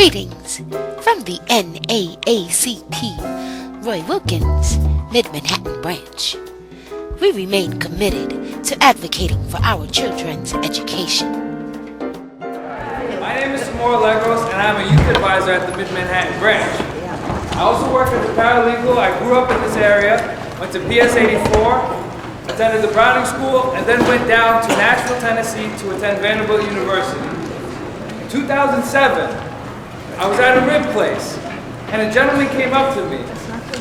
Greetings from the NAACP, Roy Wilkins, Mid-Manhattan Branch. We remain committed to advocating for our children's education. My name is Wadleigh, and I'm a youth advisor at the Mid-Manhattan Branch. I also work as a paralegal. I grew up in this area, went to PS 84, attended the Browning School, and then went down to Nashville, Tennessee to attend Vanderbilt University. In 2007, I was at a rib place, and a gentleman came up to me,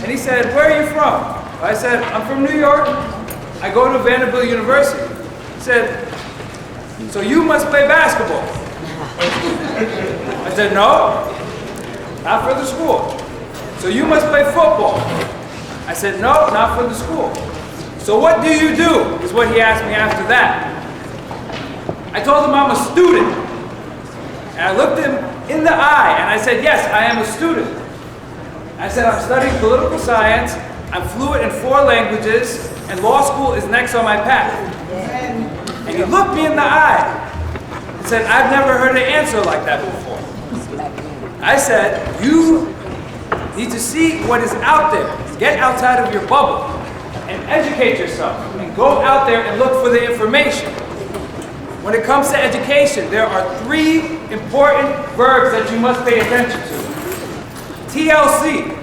and he said, "Where are you from?" I said, "I'm from New York. I go to Vanderbilt University." He said, "So you must play basketball." I said, "No, not for the school." "So you must play football." I said, "No, not for the school." "So what do you do?" is what he asked me after that. I told him I'm a student. And I looked him in the eye and I said, "Yes, I am a student." I said, "I'm studying political science, I'm fluent in 4 languages, and law school is next on my path." And he looked me in the eye and said, "I've never heard an answer like that before." I said, "You need to see what is out there. Get outside of your bubble and educate yourself and go out there and look for the information." When it comes to education, there are 3 important verbs that you must pay attention to. TLC,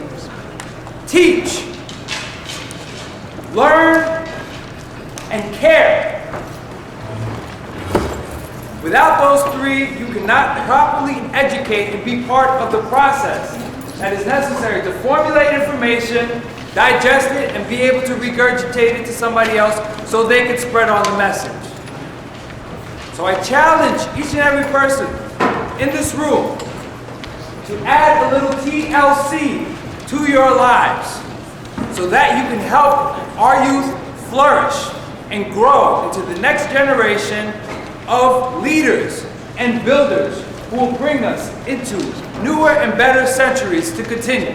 teach, learn, and care. Without those 3, you cannot properly educate and be part of the process that is necessary to formulate information, digest it, and be able to regurgitate it to somebody else so they can spread on the message. So I challenge each and every person in this room to add a little TLC to your lives so that you can help our youth flourish and grow into the next generation of leaders and builders who will bring us into newer and better centuries to continue.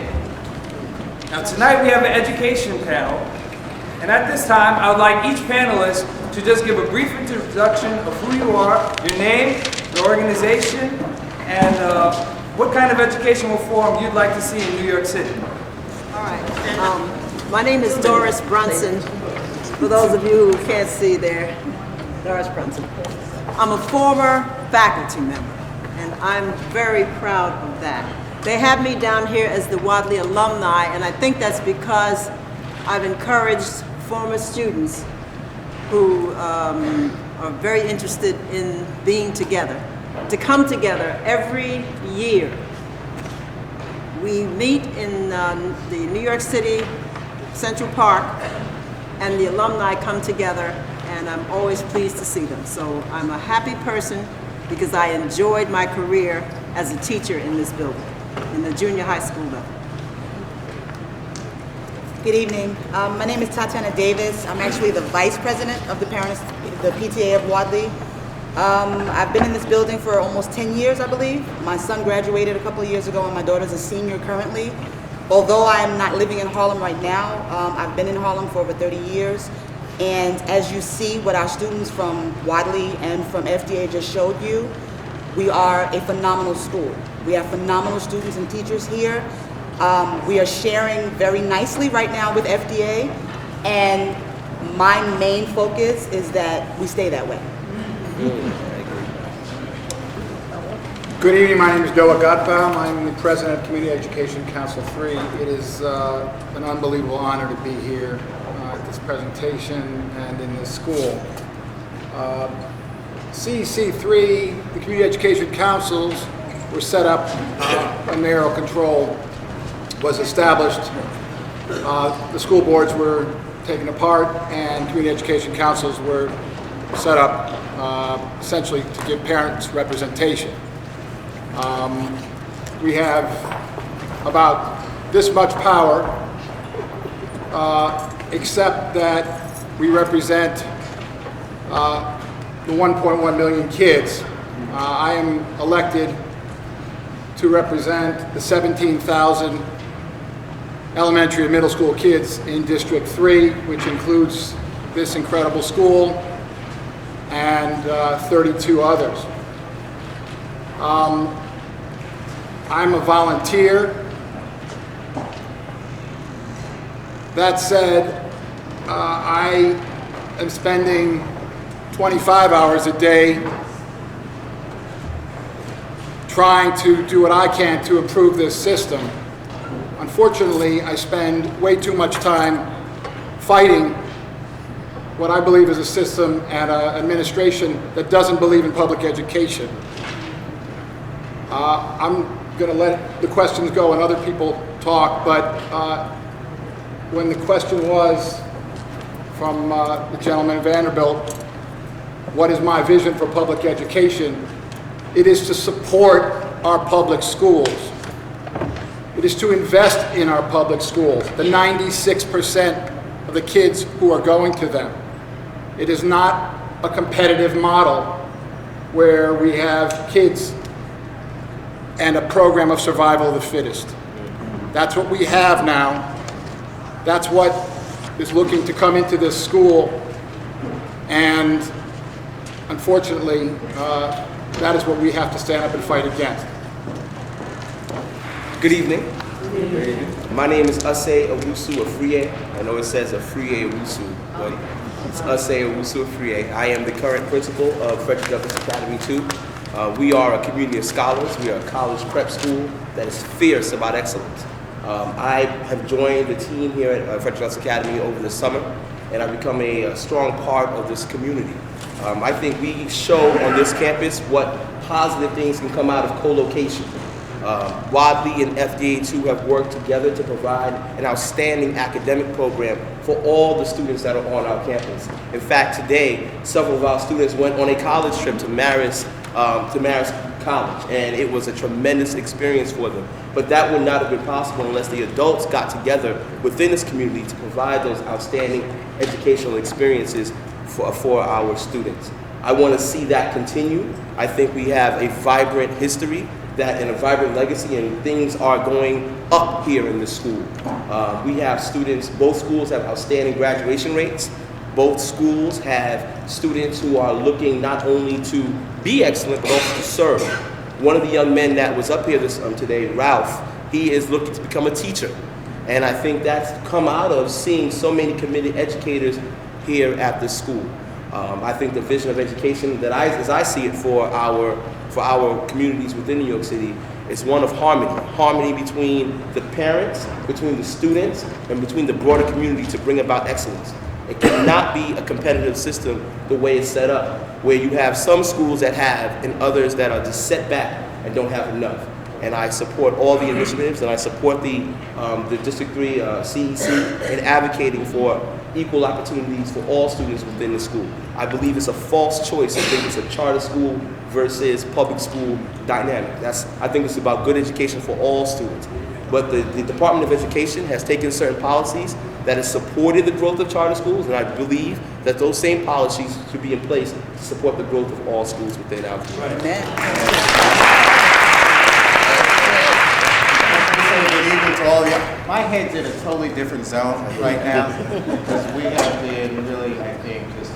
Now tonight we have an education panel, and at this time I would like each panelist to just give a brief introduction of who you are, your name, your organization, and what kind of educational reform you'd like to see in New York City. All right. My name is Doris Brunson. For those of you who can't see there, Doris Brunson. I'm a former faculty member, and I'm very proud of that. They have me down here as the Wadleigh alumni, and I think that's because I've encouraged former students who are very interested in being together, to come together every year. We meet in the New York City Central Park, and the alumni come together, and I'm always pleased to see them. So I'm a happy person because I enjoyed my career as a teacher in this building, in the junior high school level. Good evening. My name is Tatiana Davis. I'm actually the vice president of the PTA of Wadleigh. I've been in this building for almost 10 years, I believe. My son graduated a couple of years ago, and my daughter's a senior currently. Although I am not living in Harlem right now, I've been in Harlem for over 30 years. And as you see what our students from Wadleigh and from FDA just showed you, we are a phenomenal school. We have phenomenal students and teachers here. We are sharing very nicely right now with FDA, and my main focus is that we stay that way. Good evening, my name is Doa Gotbaum. I'm the president of Community Education Council 3. It is an unbelievable honor to be here at this presentation and in this school. CEC3, the Community Education Councils, were set up, a mayoral control was established. The school boards were taken apart, and community education councils were set up essentially to give parents representation. We have about this much power, except that we represent the 1.1 million kids. I am elected to represent the 17,000 elementary and middle school kids in District 3, which includes this incredible school and 32 others. I'm a volunteer. That said, I am spending 25 hours a day trying to do what I can to improve this system. Unfortunately, I spend way too much time fighting what I believe is a system and an administration that doesn't believe in public education. I'm going to let the questions go and other people talk, but when the question was from the gentleman in Vanderbilt, what is my vision for public education? It is to support our public schools. It is to invest in our public schools, the 96% of the kids who are going to them. It is not a competitive model where we have kids and a program of survival of the fittest. That's what we have now. That's what is looking to come into this school, and unfortunately, that is what we have to stand up and fight against. Good evening. My name is Ase Owusu Afriye. I know it says Afriye Owusu, but it's Ase Owusu Afriye. I am the current principal of Frederick Douglass Academy 2. We are a community of scholars. We are a college prep school that is fierce about excellence. I have joined the team here at Frederick Douglass Academy over the summer, and I've become a strong part of this community. I think we show on this campus what positive things can come out of co-location. Wadleigh and FDA2 have worked together to provide an outstanding academic program for all the students that are on our campus. In fact, today, several of our students went on a college trip to Marist College, and it was a tremendous experience for them. But that would not have been possible unless the adults got together within this community to provide those outstanding educational experiences for our students. I want to see that continue. I think we have a vibrant history and a vibrant legacy, and things are going up here in this school. We have students, both schools have outstanding graduation rates. Both schools have students who are looking not only to be excellent, but also to serve. One of the young men that was up here today, Ralph, he is looking to become a teacher. And I think that's come out of seeing so many committed educators here at this school. I think the vision of education that as I see it for our communities within New York City, is one of harmony between the parents, between the students, and between the broader community to bring about excellence. It cannot be a competitive system the way it's set up, where you have some schools that have and others that are just set back and don't have enough. And I support all the initiatives, and I support the District 3 CEC in advocating for equal opportunities for all students within the school. I believe it's a false choice. I think it's a charter school versus public school dynamic. I think it's about good education for all students. But the Department of Education has taken certain policies that has supported the growth of charter schools, and I believe that those same policies should be in place to support the growth of all schools within our community. Good evening to all of you. My head's in a totally different zone right now because we have been really, I think, just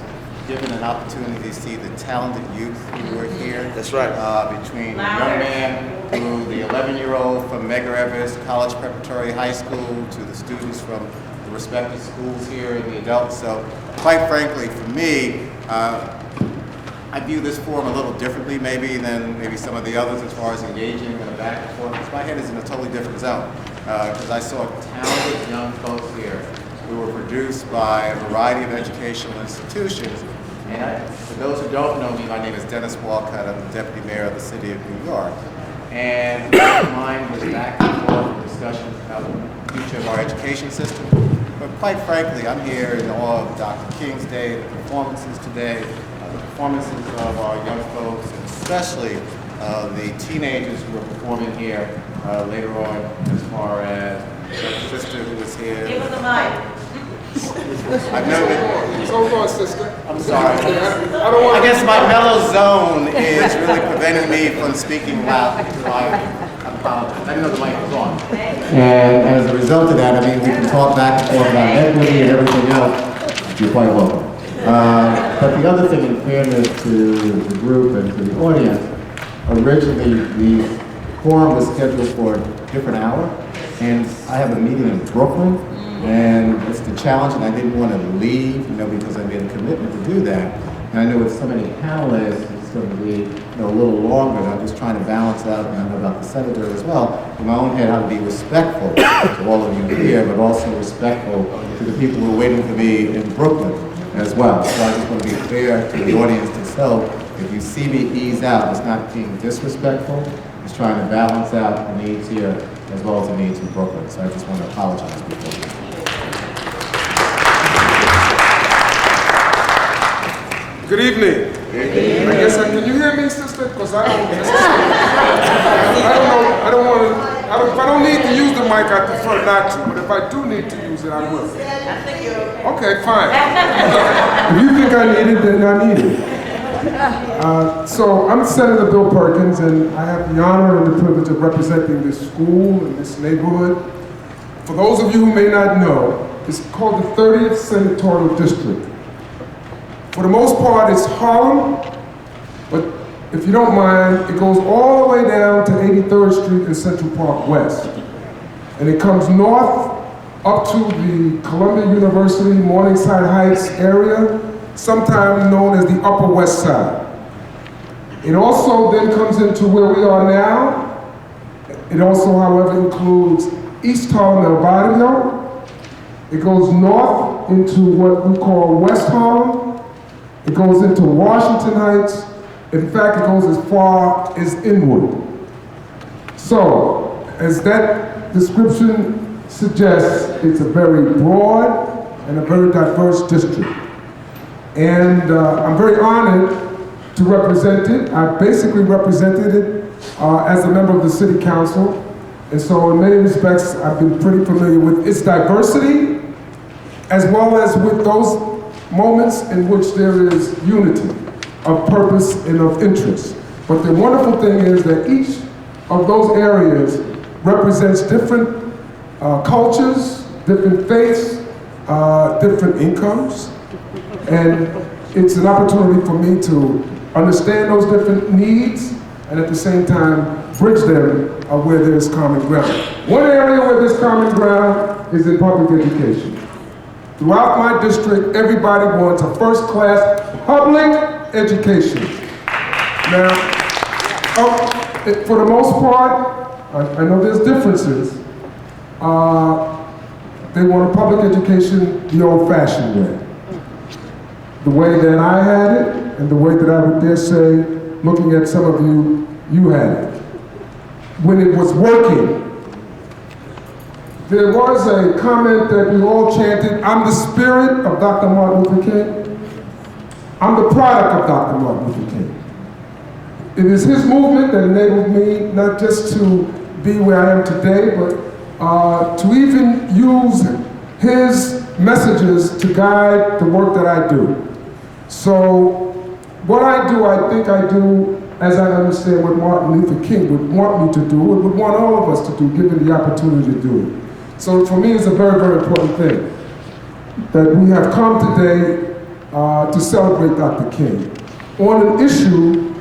given an opportunity to see the talented youth who are here. That's right. Between the young man to the 11-year-old from Medgar Evers College Preparatory High School to the students from the respective schools here and the adults. So quite frankly, for me, I view this forum a little differently than maybe some of the others as far as engaging in a back and forth. Because my head is in a totally different zone. Because I saw talented young folks here who were produced by a variety of educational institutions. And for those who don't know me, my name is Dennis Walcott. I'm the Deputy Mayor of the City of New York. And mine was back and forth discussions about the future of our education system. But quite frankly, I'm here in awe of Dr. King's Day, the performances today, the performances of our young folks, and especially the teenagers who are performing here later on, as far as the sister who was here. Give her the mic. I've noted. Hold on, sister. I'm sorry. I guess my mellow zone is really preventing me from speaking loudly, so I apologize. I didn't know the mic was on. And as a result of that, I mean, we can talk back and forth about equity and everything else. You're quite welcome. But the other thing, in fairness to the group and to the audience, originally these quorum was scheduled for a different hour, and I have a meeting in Brooklyn, and it's the challenge, and I didn't want to leave, because I made a commitment to do that. And I know with so many panelists, it's going to be a little longer, and I'm just trying to balance out, and I know about the senator as well, in my own head, how to be respectful to all of you here, but also respectful to the people who are waiting for me in Brooklyn as well. So I just want to be fair to the audience to so if you see me ease out, it's not being disrespectful, it's trying to balance out the needs here as well as the needs in Brooklyn. So I just want to apologize before you. Good evening. I guess, can you hear me, sister? Because I if I don't need to use the mic, I prefer not to. But if I do need to use it, I will. Okay, fine. If you think I need it, then I need it. So I'm Senator Bill Perkins, and I have the honor and the privilege of representing this school and this neighborhood. For those of you who may not know, it's called the 30th Senatorial District. For the most part, it's Harlem, but if you don't mind, it goes all the way down to 83rd Street and Central Park West. And it comes north up to the Columbia University, Morningside Heights area, sometimes known as the Upper West Side. It also then comes into where we are now. It also, however, includes East Harlem and Barrio. It goes north into what we call West Harlem. It goes into Washington Heights. In fact, it goes as far as Inwood. So, as that description suggests, it's a very broad and a very diverse district. And I'm very honored to represent it. I basically represented it as a member of the City Council. And so in many respects, I've been pretty familiar with its diversity, as well as with those moments in which there is unity of purpose and of interest. But the wonderful thing is that each of those areas represents different cultures, different faiths, different incomes. And it's an opportunity for me to understand those different needs and at the same time bridge them where there's common ground. One area where there's common ground is in public education. Throughout my district, everybody wants a first-class public education. Now, for the most part, I know there's differences. They want a public education the old-fashioned way. The way that I had it, and the way that I would dare say, looking at some of you, you had it. When it was working, there was a comment that we all chanted, I'm the spirit of Dr. Martin Luther King. I'm the product of Dr. Martin Luther King. It is his movement that enabled me not just to be where I am today, but to even use his messages to guide the work that I do. So what I do, I think I do as I understand what Martin Luther King would want me to do, and would want all of us to do, given the opportunity to do it. So for me, it's a very, very important thing that we have come today to celebrate Dr. King on an issue,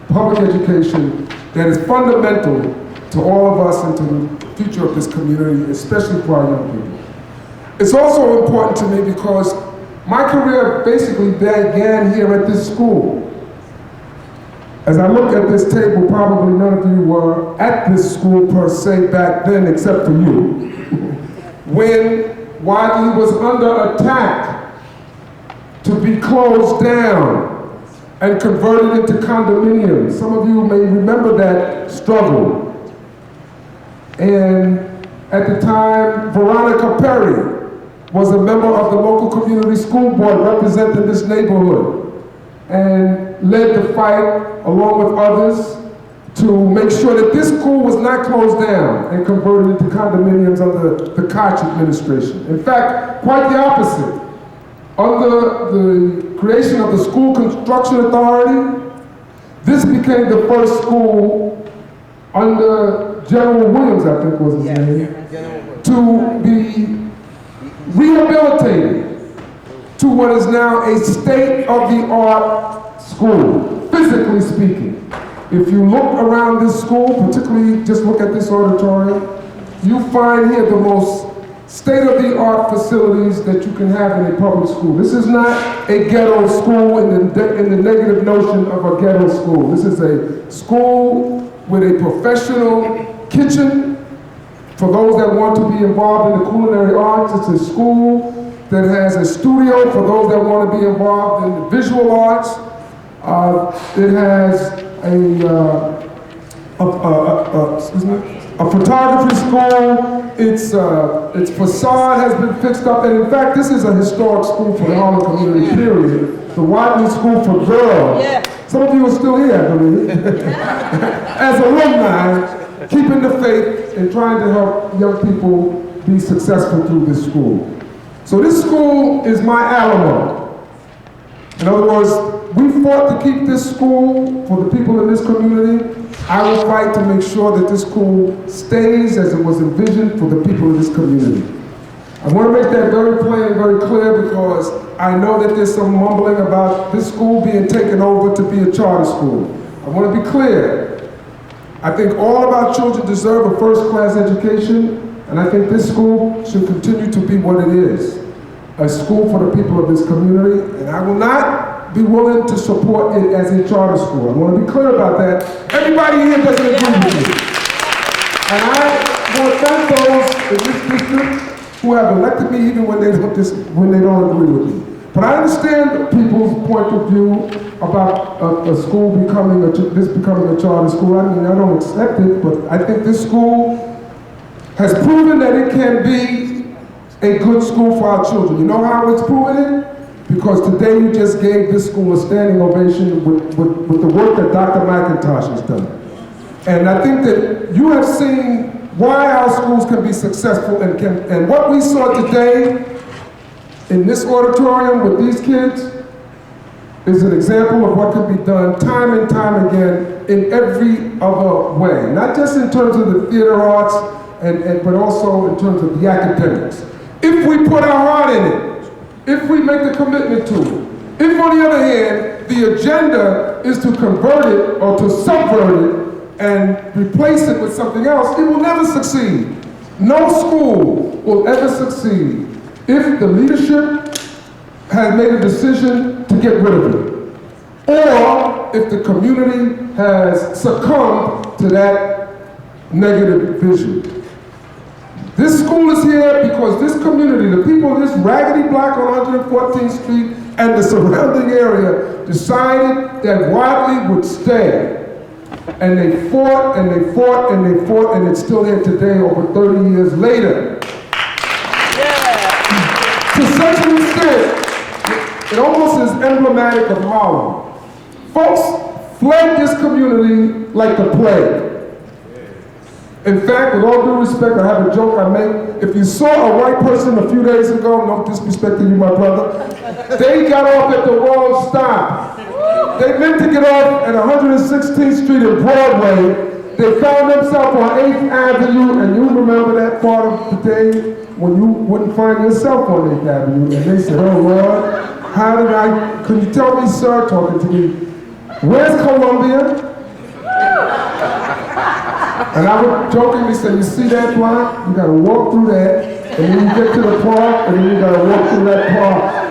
public education, that is fundamental to all of us and to the future of this community, especially for our young people. It's also important to me because my career basically began here at this school. As I look at this table, probably none of you were at this school per se back then, except for you. When Wadleigh was under attack to be closed down and converted into condominiums. Some of you may remember that struggle. And at the time, Veronica Perry was a member of the local community school board representing this neighborhood and led the fight along with others to make sure that this school was not closed down and converted into condominiums under the Koch administration. In fact, quite the opposite. Under the creation of the School Construction Authority, this became the first school under General Williams, I think was his name, to be rehabilitated to what is now a state-of-the-art school, physically speaking. If you look around this school, particularly just look at this auditorium, you find here the most state-of-the-art facilities that you can have in a public school. This is not a ghetto school in the negative notion of a ghetto school. This is a school with a professional kitchen for those that want to be involved in the culinary arts. It's a school that has a studio for those that want to be involved in the visual arts. It has a photography school. Its facade has been fixed up, and in fact, this is a historic school for the Harlem community, period. The Wadleigh School for Girls. Yeah. Some of you are still here, I believe. As alumni, keeping the faith and trying to help young people be successful through this school. So this school is my alamo. In other words, we fought to keep this school for the people in this community. I will fight to make sure that this school stays as it was envisioned for the people of this community. I want to make that very plain, very clear, because I know that there's some mumbling about this school being taken over to be a charter school. I want to be clear. I think all of our children deserve a first-class education, and I think this school should continue to be what it is, a school for the people of this community, and I will not be willing to support it as a charter school. I want to be clear about that. Everybody here doesn't agree with me. And I want to thank those in this district who have elected me even when they don't agree with me. But I understand people's point of view about a school becoming a charter school. I mean, I don't accept it, but I think this school has proven that it can be a good school for our children. You know how it's proven it? Because today you just gave this school a standing ovation with the work that Dr. McIntosh has done. And I think that you have seen why our schools can be successful, and what we saw today in this auditorium with these kids is an example of what can be done time and time again in every other way. Not just in terms of the theater arts, but also in terms of the academics. If we put our heart in it, if we make the commitment to it. If, on the other hand, the agenda is to convert it or to subvert it and replace it with something else, it will never succeed. No school will ever succeed if the leadership has made a decision to get rid of it, or if the community has succumbed to that negative vision. This school is here because this community, the people of this raggedy block on 114th Street and the surrounding area decided that Wadleigh would stay. And they fought and they fought and they fought, and it's still here today over 30 years later. Yeah. To such an extent, it almost is emblematic of Harlem. Folks fled this community like the plague. In fact, with all due respect, I have a joke I make. If you saw a white person a few days ago, no disrespect to you, my brother, they got off at the wrong stop. They meant to get off at 116th Street and Broadway. They found themselves on 8th Avenue, and you remember that part of the day when you wouldn't find yourself on 8th Avenue, and they said, oh Lord, can you tell me, sir, talking to me, where's Columbia? And I would jokingly say, you see that block? You gotta walk through that, and then you get to the park, and then you gotta walk through that park.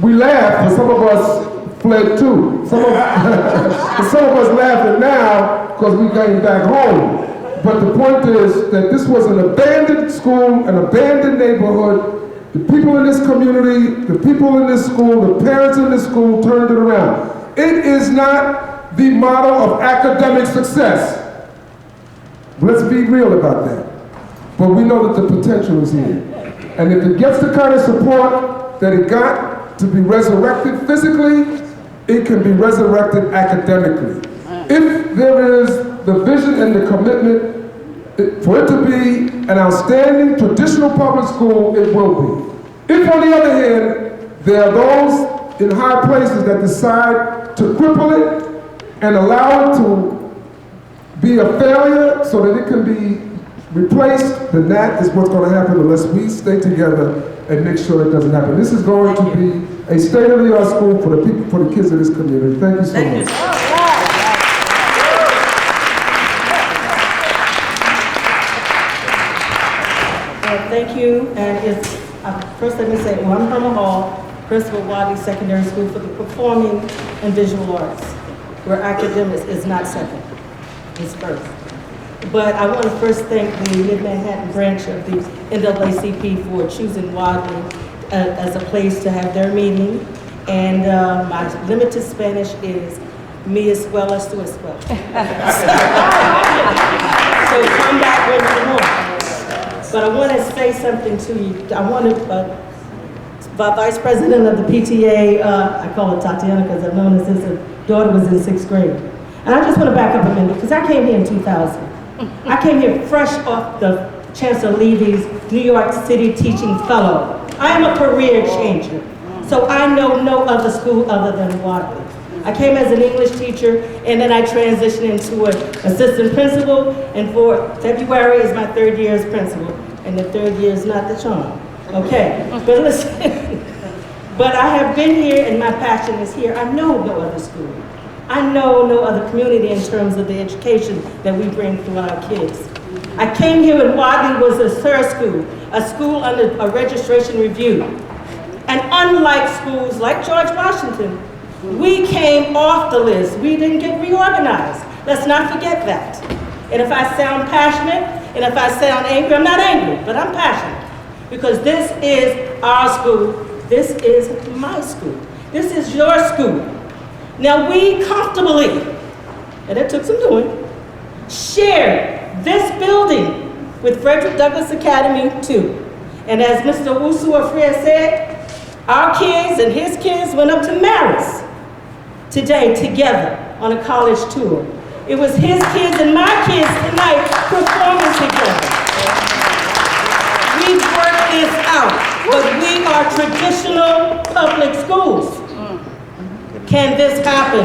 We laugh, but some of us fled too. Some of us laughing now because we came back home. But the point is that this was an abandoned school, an abandoned neighborhood. The people in this community, the people in this school, the parents in this school turned it around. It is not the model of academic success. Let's be real about that. But we know that the potential is here. And if it gets the kind of support that it got to be resurrected physically, it can be resurrected academically. If there is the vision and the commitment for it to be an outstanding traditional public school, it will be. If, on the other hand, there are those in high places that decide to cripple it and allow it to be a failure so that it can be replaced, then that is what's going to happen unless we stay together and make sure it doesn't happen. This is going to be a state-of-the-art school for the people, for the kids of this community. Thank you so much. Thank you, and it's, first let me say, well, I'm Herma Hall, principal of Wadleigh Secondary School for the Performing and Visual Arts, where academics is not second, it's first. But I want to first thank the Mid-Manhattan branch of the NAACP for choosing Wadleigh as a place to have their meeting. And my limited Spanish is mi escuela su escuela. So come back when you want. But I want to say something to you. I want to, Vice President of the PTA, I call her Tatiana because I've known her since her daughter was in 6th grade. And I just want to back up a minute because I came here in 2000. I came here fresh off the Chancellor Levy's New York City Teaching Fellow. I am a career changer. So I know no other school other than Wadleigh. I came as an English teacher, and then I transitioned into an assistant principal, and for February is my 3rd year as principal, and the 3rd year is not the charm. Okay, but listen, but I have been here, and my passion is here. I know no other school. I know no other community in terms of the education that we bring through our kids. I came here when Wadleigh was a SIR school, a school under a registration review. And unlike schools like George Washington, we came off the list. We didn't get reorganized. Let's not forget that. And if I sound passionate, and if I sound angry, I'm not angry, but I'm passionate. Because this is our school. This is my school. This is your school. Now we comfortably, and it took some doing, share this building with Frederick Douglass Academy too. And as Mr. Owusu-Afriyie said, our kids and his kids went up to Maris today together on a college tour. It was his kids and my kids tonight performing together. We've worked this out, but we are traditional public schools. Can this happen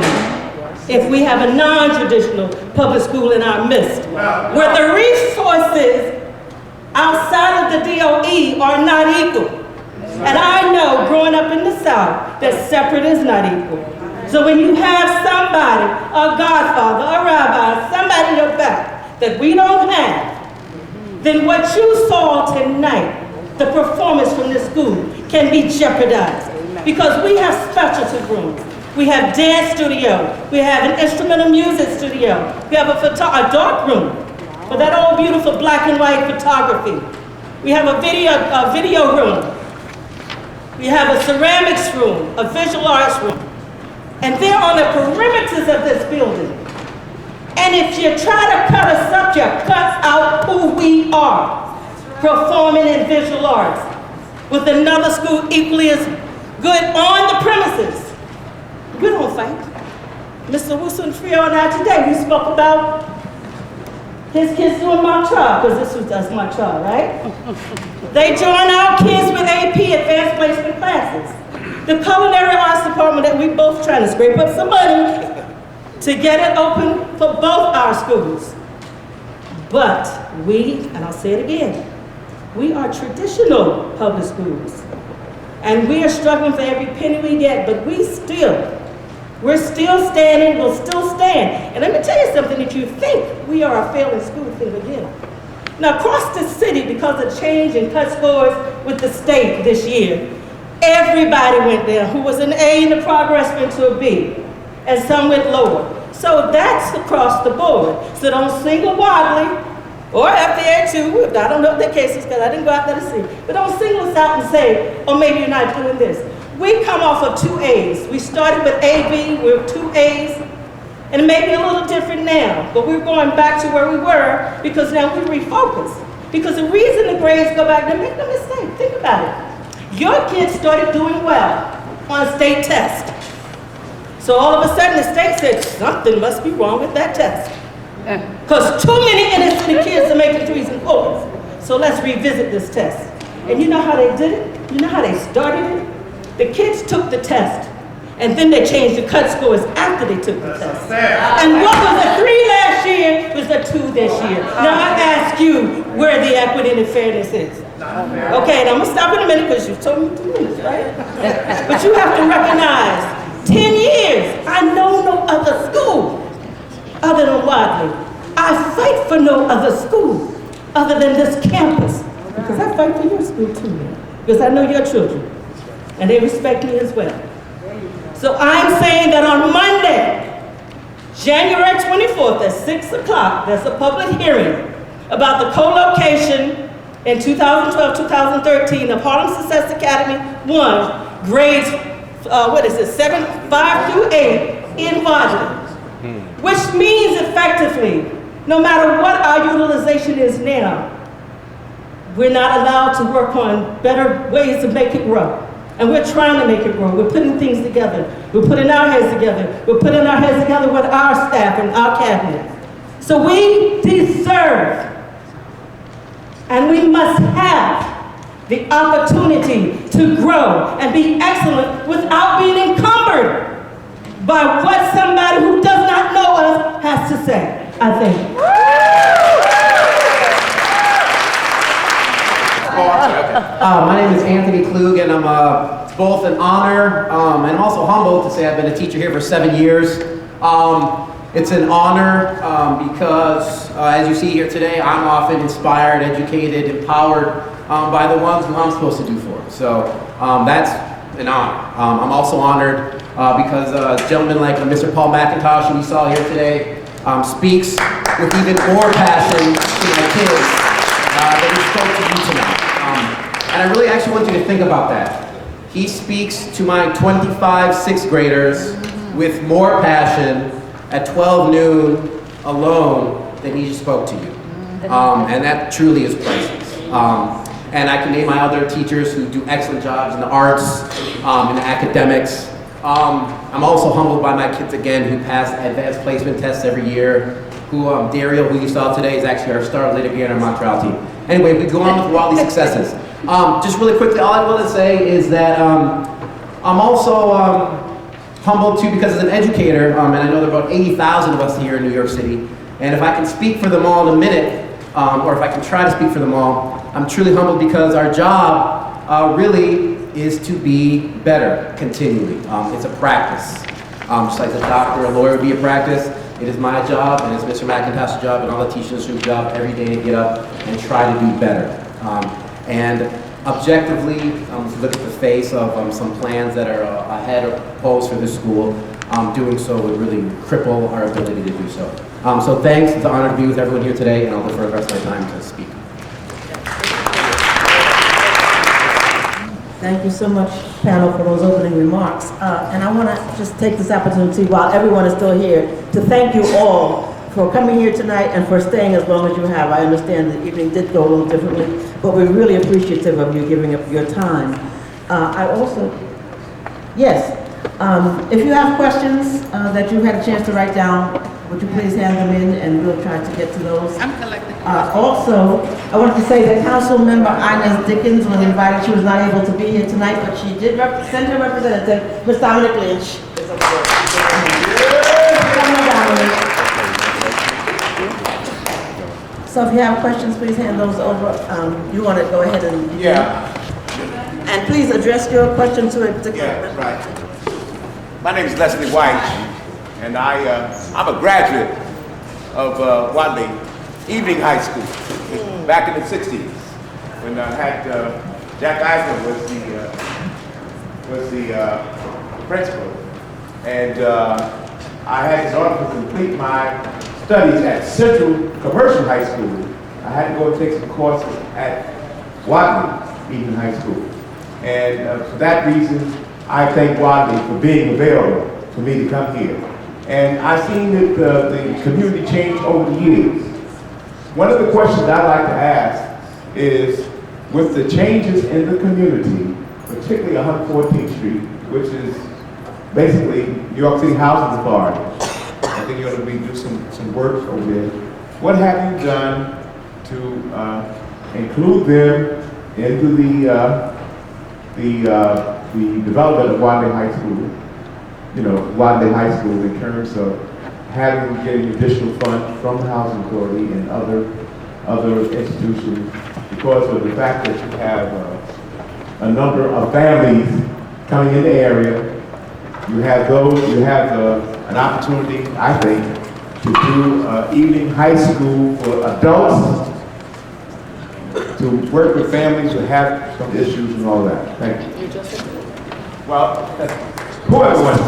if we have a non-traditional public school in our midst, where the resources outside of the DOE are not equal? And I know, growing up in the South, that separate is not equal. So when you have somebody, a godfather, a rabbi, somebody in your back that we don't have, then what you saw tonight, the performance from this school, can be jeopardized. Because we have specialty rooms. We have dance studio. We have an instrumental music studio. We have a dark room for that old beautiful black and white photography. We have a video room. We have a ceramics room, a visual arts room. And they're on the perimeters of this building. And if you try to cut a subject, cut out who we are, performing in visual arts, with another school equally as good on the premises. We don't fight. Mr. Owusu-Afriyie and I today, we spoke about his kids doing my child, because that's my child, right? They join our kids with AP, advanced placement classes. The culinary arts department that we both trying to scrape up some money to get it open for both our schools. But we, and I'll say it again, we are traditional public schools. And we are struggling for every penny we get, but we're still standing, we'll still stand. And let me tell you something, if you think we are a failing school, think again. Now across the city, because of change in cut scores with the state this year, everybody went down. Who was an A in the progress went to a B, and some went lower. So that's across the board. So don't single Wadleigh, or FDA too, I don't know what their case is because I didn't go out there to see, but don't single us out and say, oh, maybe you're not doing this. We come off of 2 A's. We started with AB, we're 2 A's, and it may be a little different now, but we're going back to where we were because now we refocus. Because the reason the grades go back, now make no mistake, think about it. Your kids started doing well on a state test. So all of a sudden the state said, something must be wrong with that test. Because too many inner city kids are making 3s and 4s. So let's revisit this test. And you know how they did it? You know how they started it? The kids took the test, and then they changed the cut scores after they took the test. And what was a 3 last year was a 2 this year. Now I ask you where the equity and the fairness is. Okay, and I'm gonna stop in a minute because you told me 2 minutes, right? But you have to recognize, 10 years, I know no other school other than Wadleigh. I fight for no other school other than this campus. Because I fight for your school too, man. Because I know your children. And they respect me as well. So I'm saying that on Monday, January 24th at 6 o'clock, there's a public hearing about the co-location in 2012-2013 of Harlem Success Academy 1, grades, 5 through 8 in Wadleigh. Which means effectively, no matter what our utilization is now, we're not allowed to work on better ways to make it grow. And we're trying to make it grow. We're putting things together. We're putting our heads together. We're putting our heads together with our staff and our cabinet. So we deserve, and we must have, the opportunity to grow and be excellent without being encumbered by what somebody who does not know us has to say, I think. My name is Anthony Klug, and I'm both an honor and also humbled to say I've been a teacher here for 7 years. It's an honor because, as you see here today, I'm often inspired, educated, empowered by the ones who I'm supposed to do for. So that's an honor. I'm also honored because gentlemen like Mr. Paul McIntosh, who we saw here today, speaks with even more passion to my kids than he spoke to you tonight. And I really actually want you to think about that. He speaks to my 25 sixth graders with more passion at 12 noon alone than he just spoke to you. And that truly is priceless. And I can name my other teachers who do excellent jobs in the arts, in the academics. I'm also humbled by my kids again who pass advanced placement tests every year. Daryl, who you saw today, is actually our star litigator on our Montreal team. Anyway, we go on with all these successes. Just really quickly, all I want to say is that I'm also humbled too because as an educator, and I know there are about 80,000 of us here in New York City, and if I can speak for them all in a minute, or if I can try to speak for them all, I'm truly humbled because our job really is to be better continually. It's a practice. Just like a doctor, a lawyer would be a practice, it is my job, and it's Mr. McIntosh's job, and all the teachers' job every day to get up and try to do better. And objectively, if you look at the face of some plans that are ahead or proposed for this school, doing so would really cripple our ability to do so. So thanks, it's an honor to be with everyone here today, and I'll defer the rest of my time to speak. Thank you so much, panel, for those opening remarks. And I want to just take this opportunity, while everyone is still here, to thank you all for coming here tonight and for staying as long as you have. I understand the evening did go a little differently, but we're really appreciative of you giving up your time. If you have questions that you had a chance to write down, would you please hand them in and we'll try to get to those. I'm collecting. Also, I wanted to say that Council Member Inez Dickens was invited. She was not able to be here tonight, but she did send her representative, Ms. Dominic Lynch. So if you have questions, please hand those over. You want to go ahead and... Yeah. And please address your question to a particular... Yeah, right. My name is Leslie White, and I'm a graduate of Wadleigh Evening High School back in the 60s when I had Jack Eisner was the principal, and I had in order to complete my studies at Central Commercial High School, I had to go take some courses at Wadleigh Evening High School, and for that reason, I thank Wadleigh for being available for me to come here. And I've seen that the community change over the years. One of the questions I'd like to ask is, with the changes in the community, particularly 114th Street, which is basically New York City Housing Authority, I think you're going to be doing some work over there. What have you done to include them into the development of Wadleigh High School? You know, Wadleigh High School in terms of getting additional funds from the Housing Authority and other institutions to because of the fact that you have a number of families coming in the area. You have an opportunity, I think, to do evening high school for adults, to work with families who have some issues and all that. Thank you. Well, whoever wants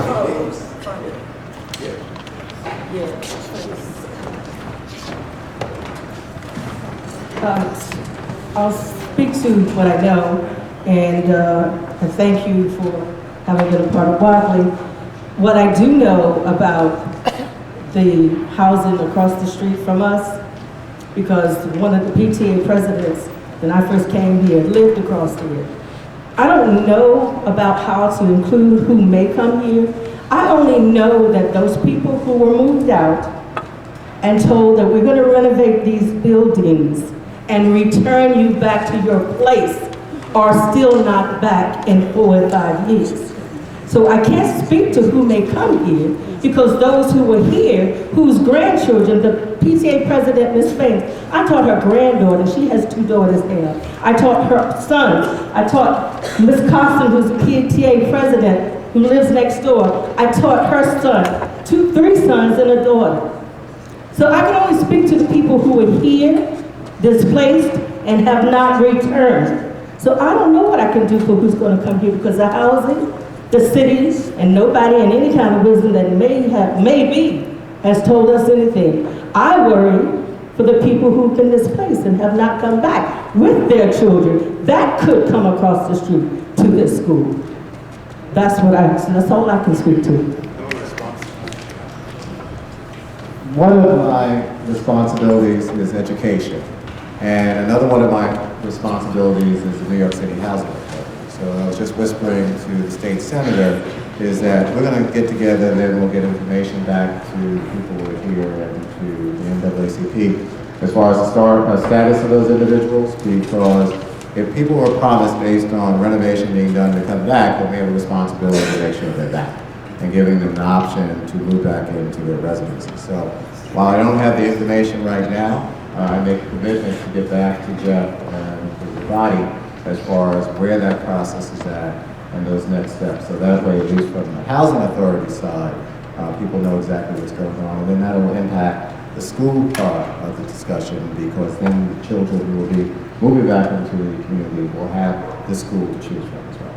I'll speak to what I know, and I thank you for having been a part of Wadleigh. What I do know about the housing across the street from us, because one of the PTA presidents, when I first came here, lived across here. I don't know about how to include who may come here. I only know that those people who were moved out and told that we're going to renovate these buildings and return you back to your place are still not back in 4 or 5 years. So I can't speak to who may come here, because those who were here, whose grandchildren, the PTA president, Ms. Fain, I taught her granddaughter, she has 2 daughters now. I taught her sons. I taught Ms. Costin, who's the PTA president, who lives next door. I taught her son, 3 sons and a daughter. So I can only speak to the people who are here, displaced, and have not returned. So I don't know what I can do for who's going to come here, because the housing, the cities, and nobody in any kind of wisdom that maybe has told us anything. I worry for the people who've been displaced and have not come back with their children that could come across the street to this school. That's all I can speak to. One of my responsibilities is education, and another one of my responsibilities is the New York City Housing Authority. So I was just whispering to the state senator is that we're going to get together and then we'll get information back to people who are here and to the NAACP as far as the status of those individuals, because if people were promised based on renovation being done to come back, then we have a responsibility to make sure they're back and giving them an option to move back into their residences. So while I don't have the information right now, I make a commitment to get back to Jeff and to the body as far as where that process is at and those next steps. So that way, at least from the housing authority side, people know exactly what's going on, and then that will impact the school part of the discussion, because then the children who will be moving back into the community will have the school to choose from as well.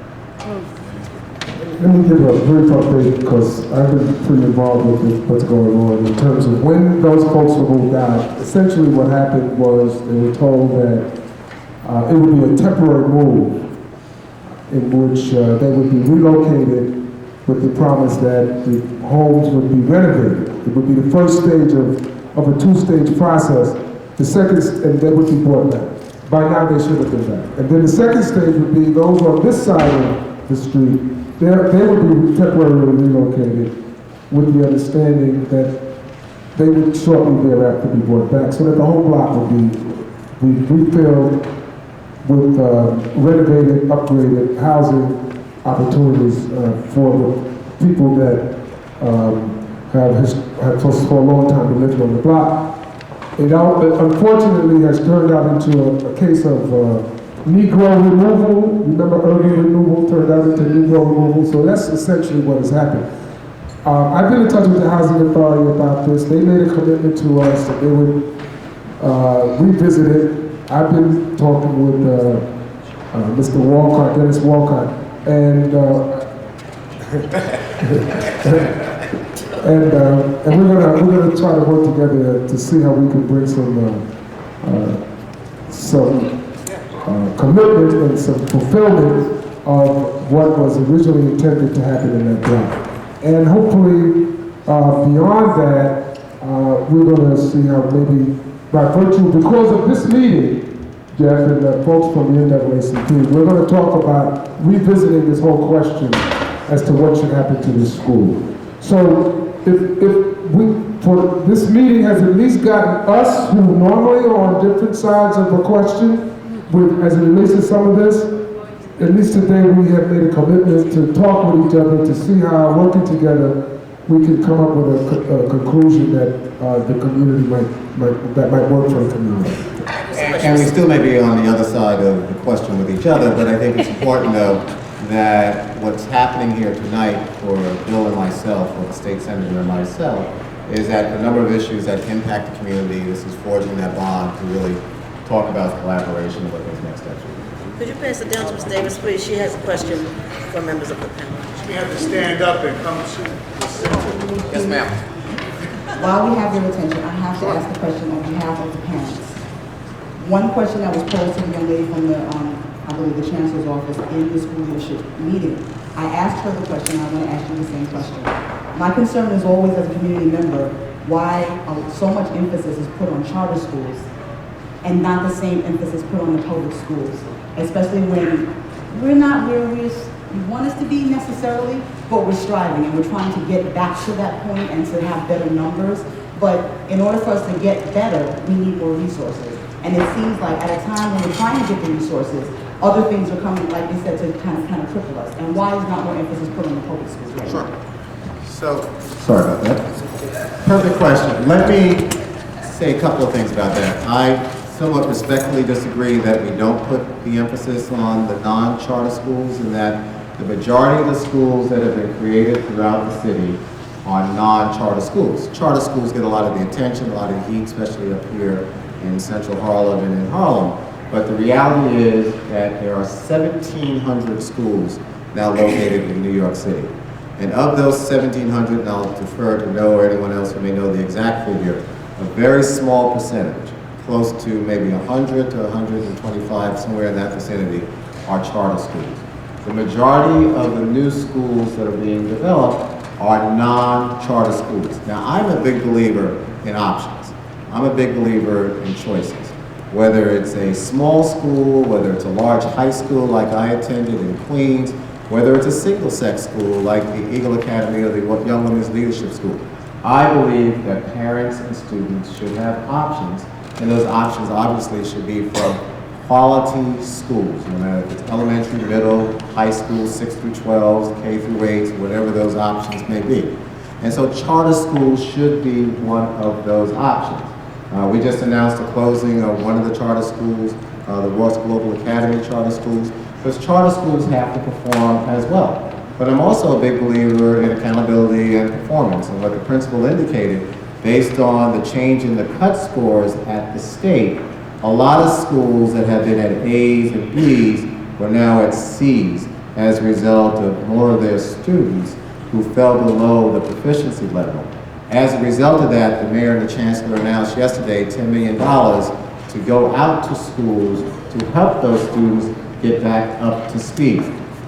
Let me give a brief update, because I've been pretty involved with what's going on in terms of when those folks were moved out. Essentially what happened was they were told that it would be a temporary move in which they would be relocated with the promise that the homes would be renovated. It would be the first stage of a 2-stage process. The second, and they would be brought back. By now they should have been back. And then the second stage would be those on this side of the street. They would be temporarily relocated with the understanding that they would shortly thereafter be brought back, so that the whole block would be refilled with renovated, upgraded housing opportunities for the people that have for a long time been living on the block. It unfortunately has turned out into a case of Negro removal. Remember, urban removal turned out into Negro removal, so that's essentially what has happened. I've been in touch with the Housing Authority about this. They made a commitment to us that they would revisit it. I've been talking with Mr. Walcott, Dennis Walcott, and we're gonna try to work together to see how we can bring some commitment and some fulfillment of what was originally intended to happen in that block. And hopefully, beyond that, we're going to see how maybe, by virtue, because of this meeting, Jeff and the folks from the NAACP, we're going to talk about revisiting this whole question as to what should happen to this school. So, for this meeting has at least gotten us, who normally are on different sides of a question, as it relates to some of this, at least today we have made a commitment to talk with each other to see how, working together, we can come up with a conclusion that the community might work for the community. And we still may be on the other side of the question with each other, but I think it's important though that what's happening here tonight for Bill and myself, or the state senator and myself, is that the number of issues that impact the community, this is forging that bond to really talk about collaboration and what those next steps will be. Could you pass it down to Ms. Davis, please? She has a question for members of the panel. We have to stand up and come to the center. Yes, ma'am. While we have your attention, I have to ask a question on behalf of the parents. One question that was posed to the young lady from the, I believe, the chancellor's office in the school leadership meeting. I asked her the question, I want to ask you the same question. My concern is always, as a community member, why so much emphasis is put on charter schools and not the same emphasis put on the public schools, especially when we're not where we want us to be necessarily, but we're striving and we're trying to get back to that point and to have better numbers. But in order for us to get better, we need more resources. And it seems like at a time when we're trying to get the resources, other things are coming, like you said, to kind of cripple us. And why is not more emphasis put on the public schools right now? So, sorry about that. Perfect question. Let me say a couple of things about that. I somewhat respectfully disagree that we don't put the emphasis on the non-charter schools, and that the majority of the schools that have been created throughout the city are non-charter schools. Charter schools get a lot of the attention, a lot of the heat, especially up here in central Harlem and in Harlem. But the reality is that there are 1,700 schools now located in New York City. And of those 1,700, and I'll defer to Noah or anyone else who may know the exact figure, a very small percentage, close to maybe 100 to 125, somewhere in that vicinity, are charter schools. The majority of the new schools that are being developed are non-charter schools. Now, I'm a big believer in options. I'm a big believer in choices. Whether it's a small school, whether it's a large high school like I attended in Queens, whether it's a single-sex school like the Eagle Academy or the Young Women's Leadership School. I believe that parents and students should have options, and those options obviously should be from quality schools, no matter if it's elementary, middle, high school, 6 through 12, K through 8, whatever those options may be. And so charter schools should be one of those options. We just announced the closing of one of the charter schools, the Ross Global Academy charter schools, because charter schools have to perform as well. But I'm also a big believer in accountability and performance, and what the principal indicated, based on the change in the cut scores at the state, a lot of schools that had been at A's and B's were now at C's as a result of more of their students who fell below the proficiency level. As a result of that, the mayor and the chancellor announced yesterday $10 million to go out to schools to help those students get back up to speed.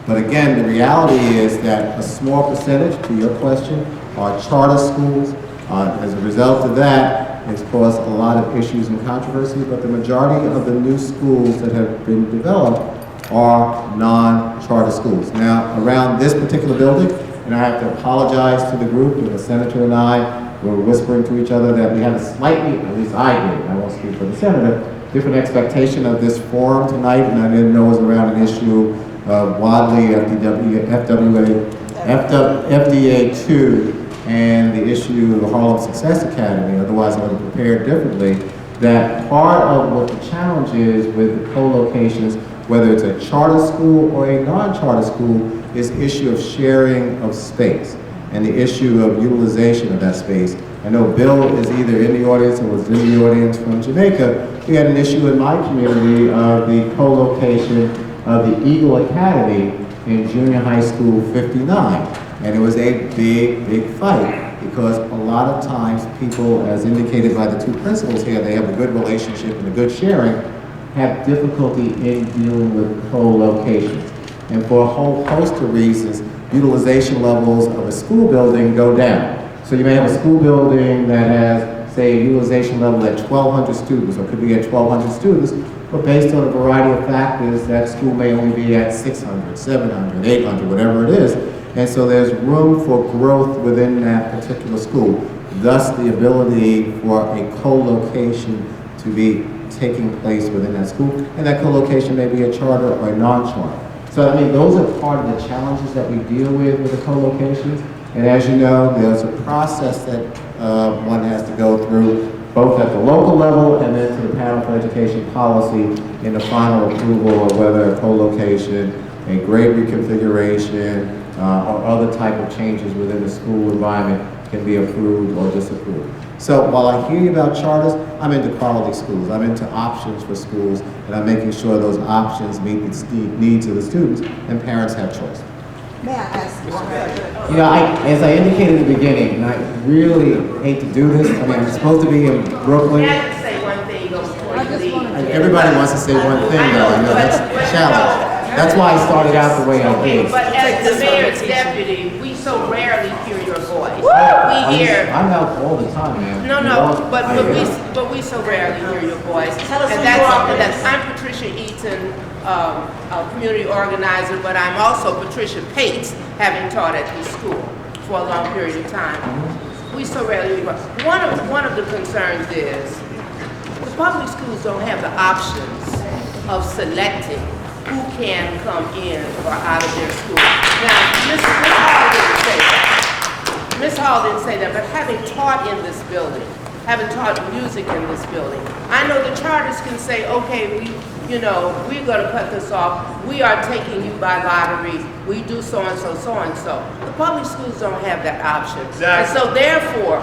But again, the reality is that a small percentage, to your question, are charter schools. As a result of that, it's caused a lot of issues and controversy, but the majority of the new schools that have been developed are non-charter schools. Now, around this particular building, and I have to apologize to the group, and the senator and I were whispering to each other that we had a slightly, at least I did, I won't speak for the senator, different expectation of this forum tonight, and I didn't know it was around an issue of Wadleigh, FDA 2, and the issue of the Harlem Success Academy. Otherwise I would have prepared differently. That part of what the challenge is with the co-locations, whether it's a charter school or a non-charter school, is the issue of sharing of space and the issue of utilization of that space. I know Bill is either in the audience or was in the audience from Jamaica. We had an issue in my community of the co-location of the Eagle Academy in Junior High School 59. And it was a big, big fight because a lot of times people, as indicated by the two principals here, they have a good relationship and a good sharing, have difficulty in dealing with co-locations. And for a whole host of reasons, utilization levels of a school building go down. So you may have a school building that has, say, a utilization level at 1,200 students, or could be at 1,200 students, but based on a variety of factors, that school may only be at 600, 700, 800, whatever it is. And so there's room for growth within that particular school. Thus, the ability for a co-location to be taking place within that school. And that co-location may be a charter or a non-charter. So, I mean, those are part of the challenges that we deal with the co-locations. And as you know, there's a process that one has to go through. both at the local level and then to the panel for education policy in the final approval of whether a co-location, a grade reconfiguration, or other type of changes within the school environment can be approved or disapproved. So while I hear you about charters, I'm into quality schools. I'm into options for schools, and I'm making sure those options meet the needs of the students and parents have choice. May I ask you? You know, as I indicated in the beginning, and I really hate to do this, I mean, I'm supposed to be in Brooklyn. I have to say one thing before you leave. Everybody wants to say one thing, though, you know, that's a challenge. That's why I started out the way I did. But as the mayor's deputy, we so rarely hear your voice. I'm out all the time, man. No, but we so rarely hear your voice. And that's I'm Patricia Eaton, a community organizer, but I'm also Patricia Pates, having taught at this school for a long period of time. We so rarely hear your voice. One of the concerns is the public schools don't have the options of selecting who can come in or out of their school. Now, Ms. Hall didn't say that, but having taught in this building, having taught music in this building, I know the charters can say, okay, we're gonna cut this off. We are taking you by lottery. We do so and so, so and so. The public schools don't have that option. Exactly. And so therefore,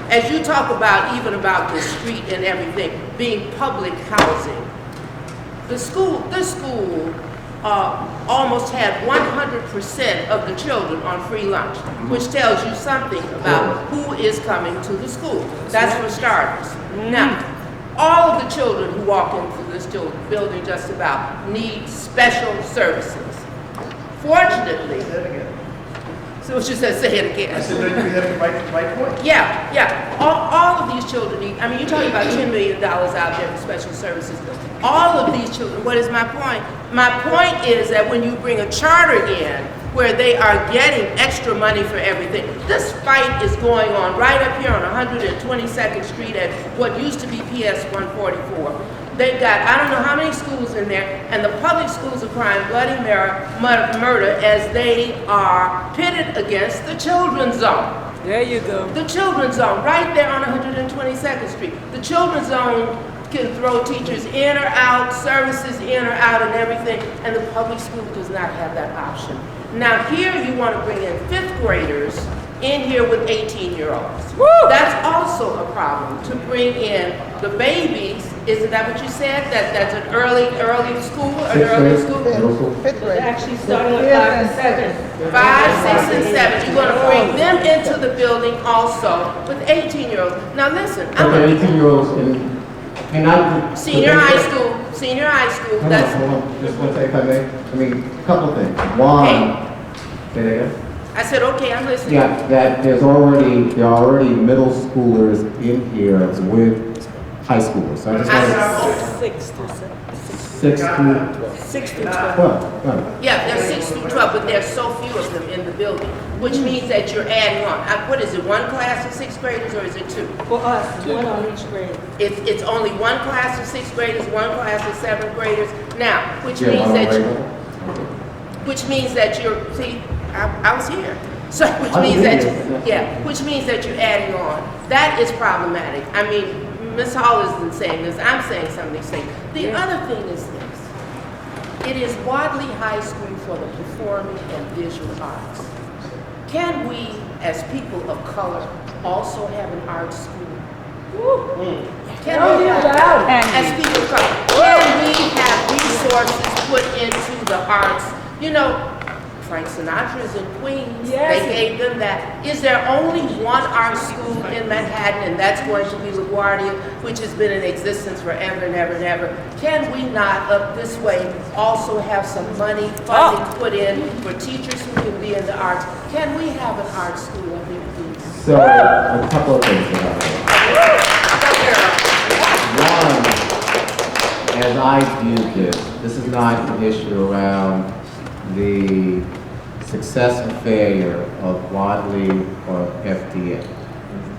as you talk about, even about the street and everything, being public housing, this school almost had 100% of the children on free lunch, which tells you something about who is coming to the school. That's for starters. Now, all of the children who walk into this building just about need special services. Fortunately, so what you said, say it again. I said that you have the right point. Yeah. All of these children need, I mean, you're talking about $10 million out there for special services. All of these children, what is my point? My point is that when you bring a charter in, where they are getting extra money for everything. This fight is going on right up here on 122nd Street at what used to be PS 144. They've got, I don't know how many schools in there, and the public schools are crying bloody murder as they are pitted against the children's zone. There you go. The children's zone, right there on 122nd Street. The children's zone can throw teachers in or out, services in or out and everything, and the public school does not have that option. Now here you want to bring in 5th graders in here with 18-year-olds. That's also a problem, to bring in the babies. Isn't that what you said? That's an early school, an early school? 5th grade. Actually starting at 5 and 7. 5, 6, and 7. You're going to bring them into the building also with 18-year-olds. Now listen, I'm 18-year-olds senior high school. That's hold on, just one second, if I may. I mean, a couple of things. One, say that again. I said, okay, I'm listening. Yeah, that there are already middle schoolers in here with high schoolers. So I just want to 6 through 7. 6 through 12. Yeah, there's 6 through 12, but there's so few of them in the building, which means that you're adding on. What is it, one class of 6th graders, or is it 2? For us, 1 on each grade. It's only one class of 6th graders, one class of 7th graders. Now, which means that you're, see, I was here. So, which means that you're adding on. That is problematic. I mean, Ms. Hall isn't saying this, I'm saying something saying. The other thing is this. It is Wadleigh High School for the performing and visual arts. Can we, as people of color, also have an art school? Can we as people of color, can we have resources put into the arts? You know, Frank Sinatra is in Queens. Yes. They gave them that. Is there only one art school in Manhattan, and that's going to be LaGuardia, which has been in existence forever and ever and ever? Can we not, up this way, also have some money, funding put in for teachers who can be in the arts? Can we have an art school up here, please? So, a couple of things about that. One, as I view this is not an issue around the success and failure of Wadleigh or FDA.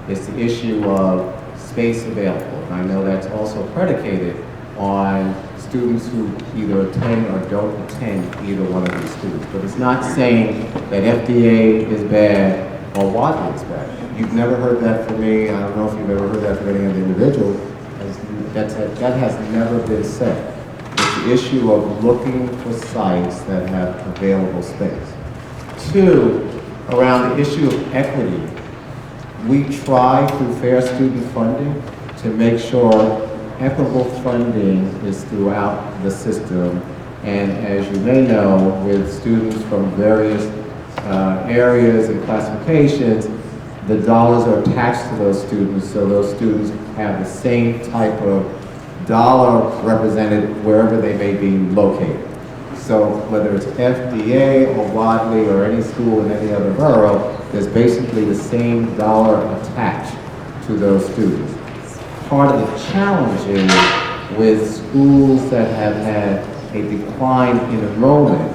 It's the issue of space available. And I know that's also predicated on students who either attend or don't attend either one of these schools. But it's not saying that FDA is bad or Wadleigh is better. You've never heard that from me. I don't know if you've ever heard that from any other individual. That has never been said. It's the issue of looking for sites that have available space. Two, around the issue of equity, we try through fair student funding to make sure equitable funding is throughout the system. And as you may know, with students from various areas and classifications, the dollars are attached to those students, so those students have the same type of dollar represented wherever they may be located. So whether it's FDA or Wadleigh or any school in any other borough, there's basically the same dollar attached to those students. Part of the challenge is with schools that have had a decline in enrollment,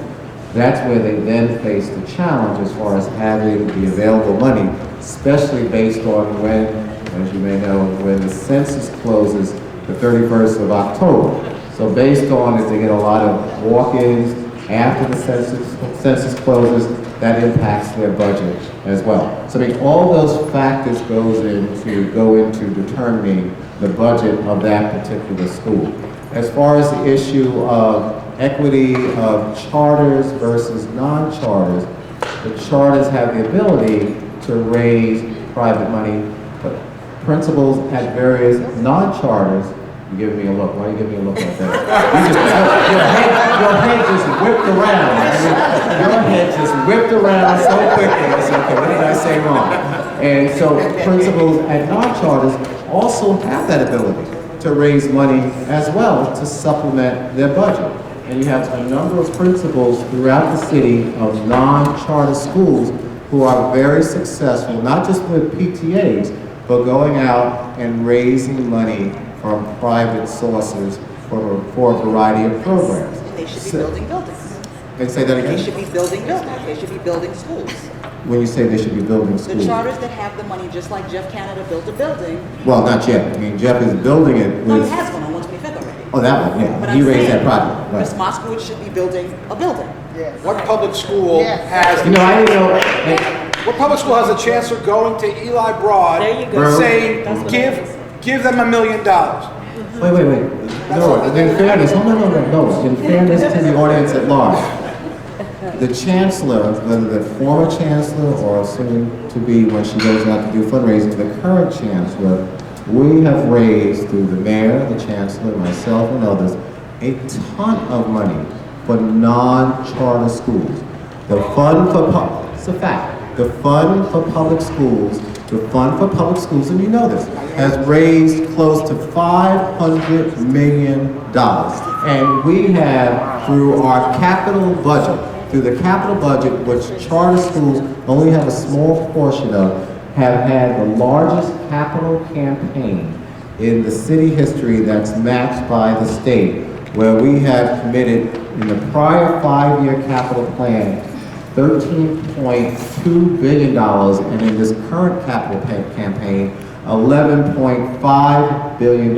that's where they then face the challenge as far as having the available money, especially based on when, as you may know, when the census closes the 31st of October. So based on if they get a lot of walk-ins after the census closes, that impacts their budget as well. So I mean, all those factors go into determining the budget of that particular school. As far as the issue of equity of charters versus non-charters, the charters have the ability to raise private money, but principals at various non-charters, you're giving me a look. Why are you giving me a look like that? Your head just whipped around. Your head just whipped around so quickly. I said, okay, what did I say wrong? And so principals at non-charters also have that ability to raise money as well to supplement their budget. And you have a number of principals throughout the city of non-charter schools who are very successful, not just with PTAs, but going out and raising money from private sources for a variety of programs. And they should be building buildings. And say that again? They should be building buildings. They should be building schools. When you say they should be building schools? The charters that have the money, just like Jeff Canada built a building. Well, not yet. I mean, Jeff is building it with... No, he has one on 125th already. Oh, that one, yeah. But He I'm raised saying, that project. Ms. Right. Moskowitz should be building a building. What public school has... You know, I didn't know... What public school has a chancellor going to Eli Broad and saying, give them $1 million? Wait. No, in fairness, no. In fairness to the audience at large, the chancellor, whether the former chancellor or soon to be when she goes out to do fundraising, the current chancellor, we have raised through the mayor, the chancellor, myself, and others, a ton of money for non-charter schools. The fund for it's a fact. The fund for public schools, and you know this, has raised close to $500 million. And we have, through our capital budget, which charter schools only have a small portion of, have had the largest capital campaign in the city history that's matched by the state, where we have committed in the prior 5-year capital plan $13.2 billion, and in this current capital campaign, $11.5 billion.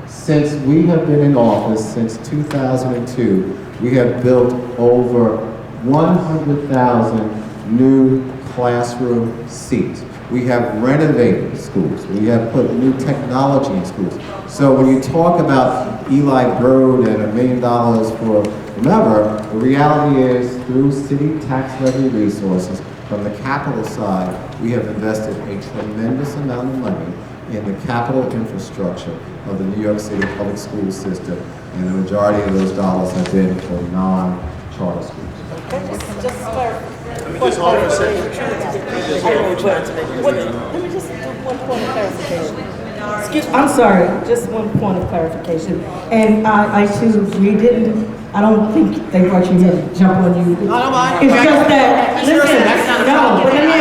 Since we have been in office, since 2002, we have built over 100,000 new classroom seats. We have renovated schools. We have put new technology in schools. So when you talk about Eli Broad and $1 million for whomever, the reality is through city tax levy resources, from the capital side, we have invested a tremendous amount of money in the capital infrastructure of the New York City public school system, and the majority of those dollars have been for non-charter schools. Just clarify. Let me just offer a second. Let me just do one point of clarification. Excuse me, I'm sorry, just one point of clarification. And I too, I don't think they brought you here to jump on you. It's just that, listen, no, but let me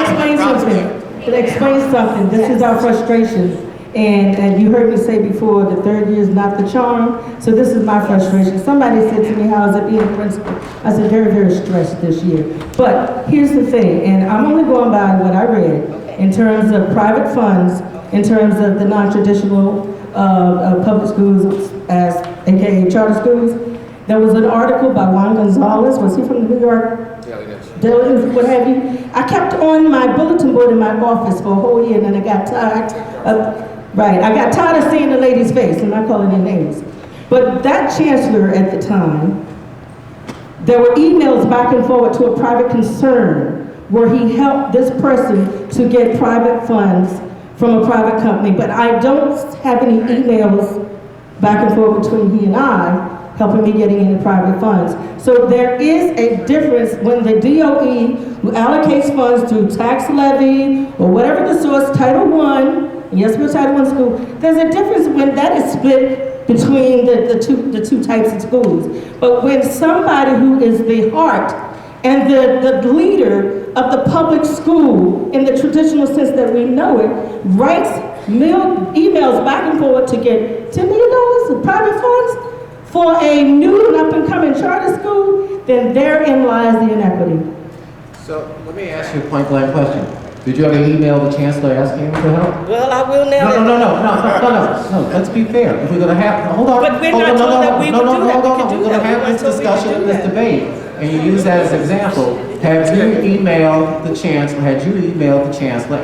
explain something. This is our frustration. And you heard me say before, the third year is not the charm. So this is my frustration. Somebody said to me, how is it being a principal? I said, very, very stressed this year. But here's the thing, and I'm only going by what I read in terms of private funds, in terms of the non-traditional public schools, as AKA charter schools. There was an article by Juan Gonzalez, was he from the New York Daily News, what have you? I kept on my bulletin board in my office for a whole year, and then I got tired I got tired of seeing the lady's face. I'm not calling their names. But that chancellor at the time, there were emails back and forward to a private concern where he helped this person to get private funds from a private company. But I don't have any emails back and forth between he and I helping me getting into private funds. So there is a difference when the DOE, who allocates funds through tax levy or whatever the source, Title I, and yes, we're Title I school, there's a difference when that is split between the two types of schools. But when somebody who is the heart and the leader of the public school in the traditional sense that we know it, writes emails back and forward to get $10 million in private funds for a new and up-and-coming charter school, then therein lies the inequity. So let me ask you a point-blank question. Did you ever email the chancellor asking him for help? Well, I will now. No. Let's be fair. If we're going to have, hold on. But we're not told that we would do that. We're going to have this discussion and this debate, and you use that as an example. Had you emailed the chancellor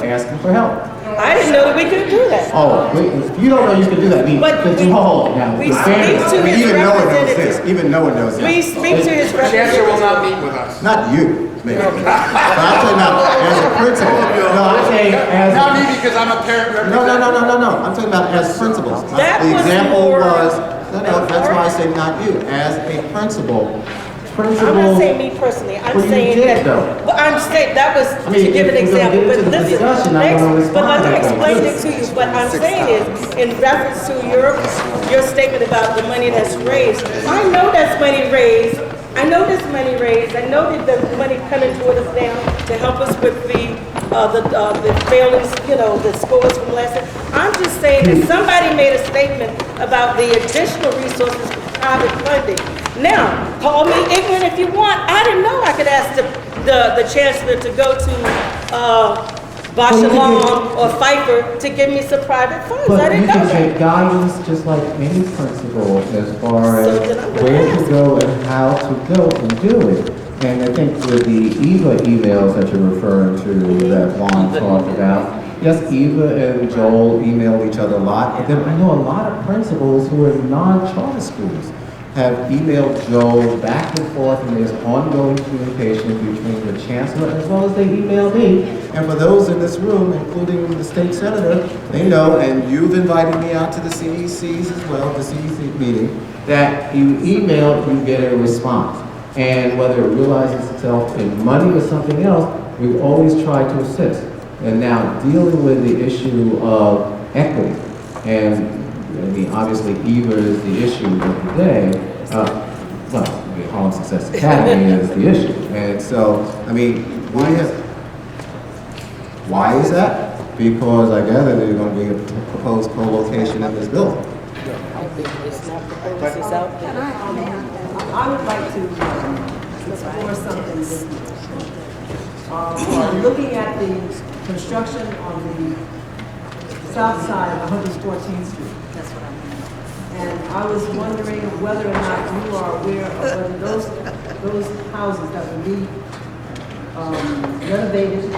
asking for help? I didn't know that we could do that. Oh, wait, you don't know you can do that, we speak to his representative. Even no one knows this. We speak to his representative. Chancellor will not meet with us. Not you, maybe. But I'm talking about as a principal. No, I'm saying as Not me because I'm a parent representative. No. I'm talking about as principals. That The was example more- was, that's why I say not you, as a principal. I'm not saying me personally. I'm saying that. Well, I'm saying that was to give an example. But listen, but let me explain it to you. What I'm saying is, in reference to your statement about the money that's raised, I know that's money raised. I know this money raised. I know that the money coming toward us now to help us with the failings, the scores from last year. I'm just saying that somebody made a statement about the additional resources for private funding. Now, call me ignorant if you want. I didn't know I could ask the chancellor to go to Bachelon or Pfeiffer to give me some private funds. I didn't know that. But you can get guidance just like any principal as far as where to go and how to go and do it. And I think with the EVA emails that you're referring to that Juan talked about, yes, Eva and Joel emailed each other a lot, but then I know a lot of principals who are in non-charter schools have emailed Joel back and forth, and there's ongoing communication between the chancellor as well as they email me. And for those in this room, including the state senator, they know, and you've invited me out to the CECs as well, the CEC meeting, that you email, you get a response. And whether it realizes itself in money or something else, we've always tried to assist. And now dealing with the issue of equity, and I mean, obviously, Eva is the issue of the day. The Harlem Success Academy is the issue. And so, I mean, why is that? Because I gather there's going to be a proposed co-location in this building. I would like to explore something different. Looking at the construction on the south side of 114th Street. And I was wondering whether or not you are aware of whether those houses that will be renovated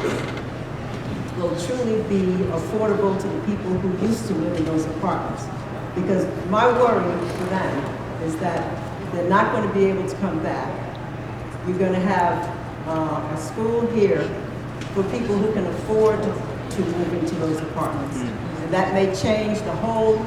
will truly be affordable to the people who used to live in those apartments. Because my worry for them is that they're not going to be able to come back. You're going to have a school here for people who can afford to move into those apartments. And that may change the whole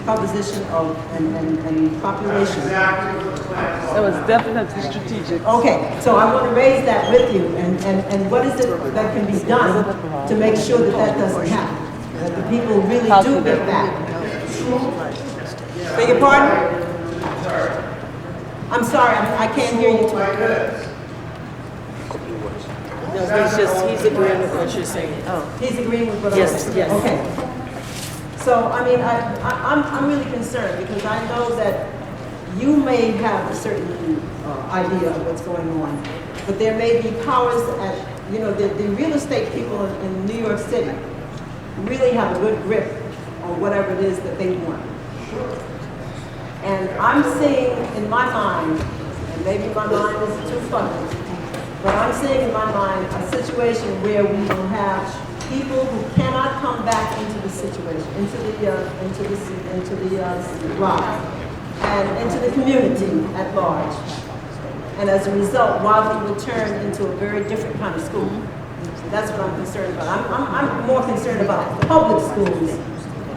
composition of and population. It was definitely strategic. Okay, so I want to raise that with you, and what is it that can be done to make sure that that doesn't happen, that the people really do get back? Beg your pardon? I'm sorry, I can't hear you. No, he's agreeing with what you're saying. Oh, he's agreeing with what I'm saying? Yes. Okay. So, I mean, I'm really concerned because I know that you may have a certain idea of what's going on, but there may be powers at, the real estate people in New York City really have a good grip on whatever it is that they want. And I'm seeing in my mind, and maybe my mind is too funny, But I'm seeing in my mind a situation where we will have people who cannot come back into the situation, into the life, and into the community at large. And as a result, Wadleigh will turn into a very different kind of school. So that's what I'm concerned about. I'm more concerned about public schools,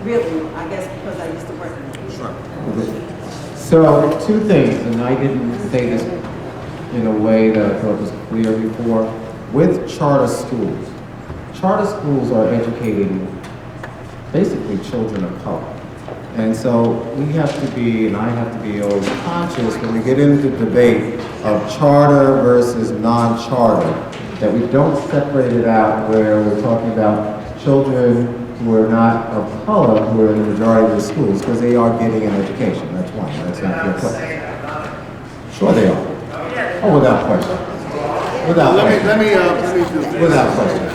really, I guess, because I used to work in them. Sure. So, two things, and I didn't say this in a way that I thought was clear before. With charter schools are educating basically children of color. And so we have to be, and I have to be always conscious when we get into the debate of charter versus non-charter, that we don't separate it out where we're talking about children who are not of color who are in the majority of the schools, because they are getting an education. That's one. That's not your question. Sure they are. Oh, without question. Without question. Without question.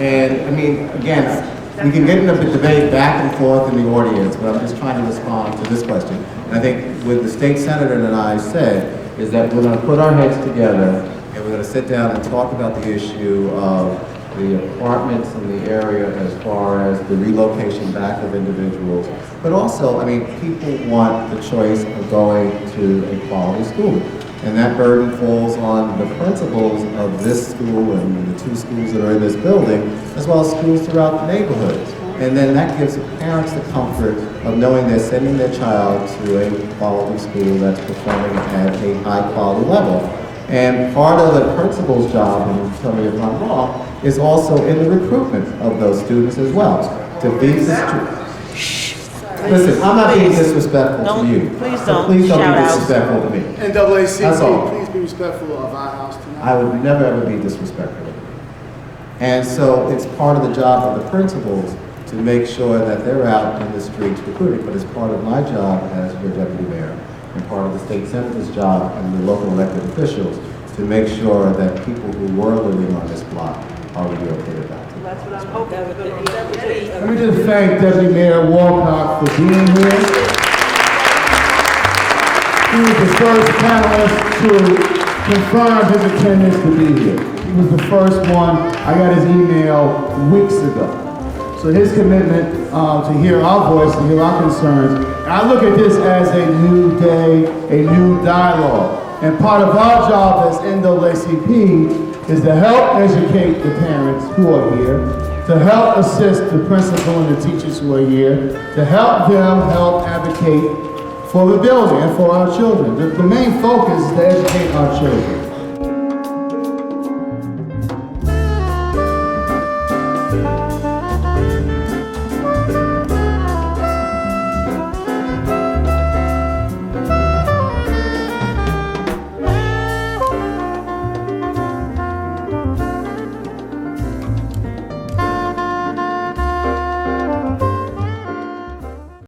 And I mean, again, we can get into the debate back and forth in the audience, but I'm just trying to respond to this question. And I think what the state senator and I said is that we're going to put our heads together and we're going to sit down and talk about the issue of the apartments in the area as far as the relocation back of individuals. But also, I mean, people want the choice of going to a quality school. And that burden falls on the principals of this school and the two schools that are in this building, as well as schools throughout the neighborhoods. And then that gives the parents the comfort of knowing they're sending their child to a quality school that's performing at a high quality level. And part of the principal's job, and tell me if I'm wrong, is also in the recruitment of those students as well. To be Listen, I'm not being disrespectful to you. Please So don't please don't shout be out. disrespectful to me. NAACP, please be respectful of our house tonight. I would never ever be disrespectful. And so it's part of the job of the principals to make sure that they're out in the streets recruiting, but it's part of my job as your deputy mayor and part of the state senator's job and the local elected officials to make sure that people who were living on this block are relocated back. That's what I'm hoping. Let me just thank Deputy Mayor Walcott for being here. He was the first panelist to confirm his attendance to be here. He was the first one. I got his email weeks ago. So his commitment to hear our voice, to hear our concerns. And I look at this as a new day, a new dialogue. And part of our job as NAACP is to help educate the parents who are here, to help assist the principal and the teachers who are here, to help them help advocate for the building and for our children. The main focus is to educate our children.